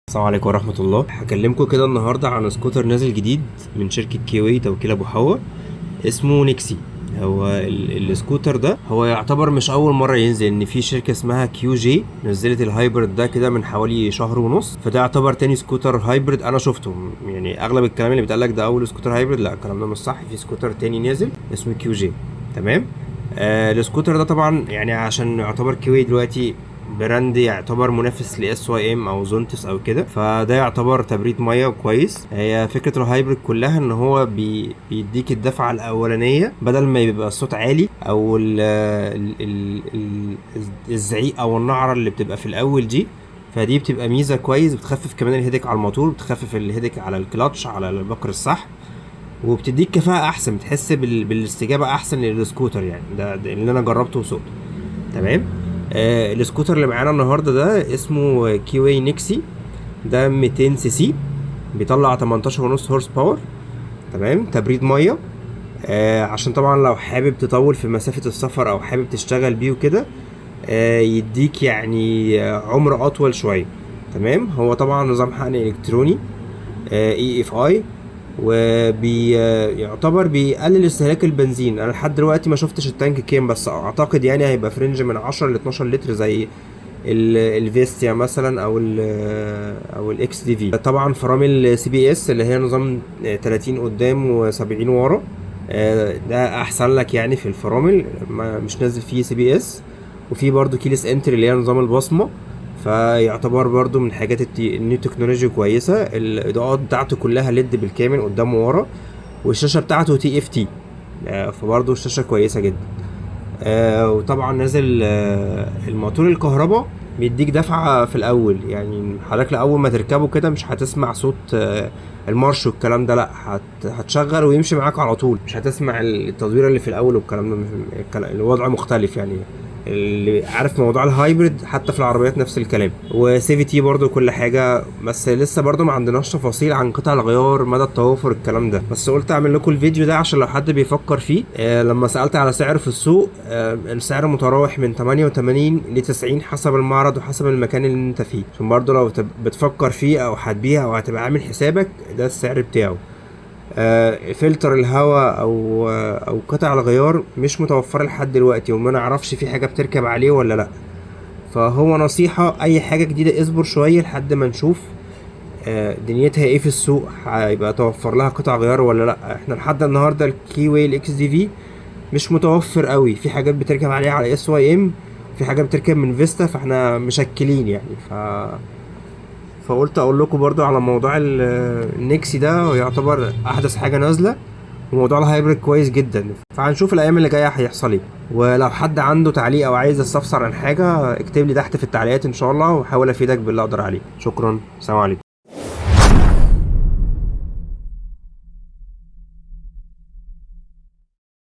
السلام عليكم ورحمة الله. هكلمكم كده النهاردة عن سكوتر نازل جديد من شركة كيوي توكيل أبو حوا، اسمه نيكسي. هو السكوتر ده هو يعتبر مش أول مرة ينزل، إن في شركة اسمها كيو جي نزلت الهايبرد ده كده من حوالي شهر ونص، فده يعتبر تاني سكوتر هايبرد أنا شفته. يعني أغلب الكلام اللي بيتقالك ده أول سكوتر هايبرد، لا الكلام ده مش صح، في سكوتر تاني نازل اسمه كيو جي. تمام. السكوتر ده طبعا يعني عشان يعتبر كيوي دلوقتي براند يعتبر منافس لاس واي ام او زونتس او كده، فده يعتبر تبريد ميه كويس. هي فكره الهايبرد كلها ان هو بيديك الدفعه الاولانيه بدل ما يبقى الصوت عالي او الزعيق او النعره اللي بتبقى في الاول دي، فدي بتبقى ميزه كويس، بتخفف كمان الهيدك على الموتور، بتخفف الهيدك على الكلاتش على البكر الصح، وبتديك كفاءه احسن، بتحس بالاستجابه احسن للسكوتر. يعني ده اللي انا جربته وصوته تمام. السكوتر اللي معانا النهارده ده اسمه كيوي نيكسي، ده 200 سي سي، بيطلع 18.5 هورس باور. تمام. تبريد ميه. عشان طبعا لو حابب تطول في مسافه السفر او حابب تشتغل بيه وكده، يديك يعني عمر اطول شويه. تمام. هو طبعا نظام حقن الكتروني اي اف اي، وبيعتبر بيقلل استهلاك البنزين. انا لحد دلوقتي ما شفتش التانك كام، بس اعتقد يعني هيبقى في رينج من 10 ل 12 لتر زي الفيستيا مثلا او الاكس دي في. طبعا فرامل سي بي اس اللي هي نظام 30 قدام و70 ورا، ده احسن لك يعني في الفرامل، مش نازل فيه سي بي اس. وفي برضو كيلس انتري اللي هي نظام البصمه، فيعتبر برضو من حاجات النيو تكنولوجي كويسه. الاضاءات بتاعته كلها ليد بالكامل قدام وورا، والشاشه بتاعته تي اف تي، فبرضو الشاشه كويسه جدا. وطبعا نازل الموتور الكهرباء، بيديك دفعه في الاول. يعني حضرتك لاول ما تركبه كده مش هتسمع صوت المارش والكلام ده، لا هتشغل ويمشي معاك على طول، مش هتسمع التدوير اللي في الاول والكلام ده. الوضع مختلف يعني. اللي عارف موضوع الهايبرد حتى في العربيات نفس الكلام، وسي في تي برضو كل حاجه، بس لسه برضو ما عندناش تفاصيل عن قطع الغيار، مدى التوافر، الكلام ده. بس قلت اعمل لكم الفيديو ده عشان لو حد بيفكر فيه. لما سالت على سعر في السوق، السعر متراوح من 88 ل 90 حسب المعرض وحسب المكان اللي انت فيه، عشان برضو لو بتفكر فيه او هتبيع او هتبقى عامل حسابك ده السعر بتاعه. فلتر الهواء او قطع الغيار مش متوفره لحد دلوقتي، وما نعرفش في حاجه بتركب عليه ولا لا. فهو نصيحه اي حاجه جديده اصبر شويه لحد ما نشوف دنيتها ايه في السوق، هيبقى توفر لها قطع غيار ولا لا. احنا لحد النهارده الكيوي الاكس دي في مش متوفر قوي، في حاجات بتركب عليها على اس واي ام، في حاجات بتركب من فيستا، فاحنا مشكلين يعني. فقلت اقول لكم برضو على موضوع النكسي ده، يعتبر احدث حاجه نازله، وموضوع الهايبرد كويس جدا. فهنشوف الايام اللي جايه هيحصل ايه. ولو حد عنده تعليق او عايز يستفسر عن حاجه اكتب لي تحت في التعليقات ان شاء الله، واحاول افيدك باللي اقدر عليه. شكرا، سلام عليكم.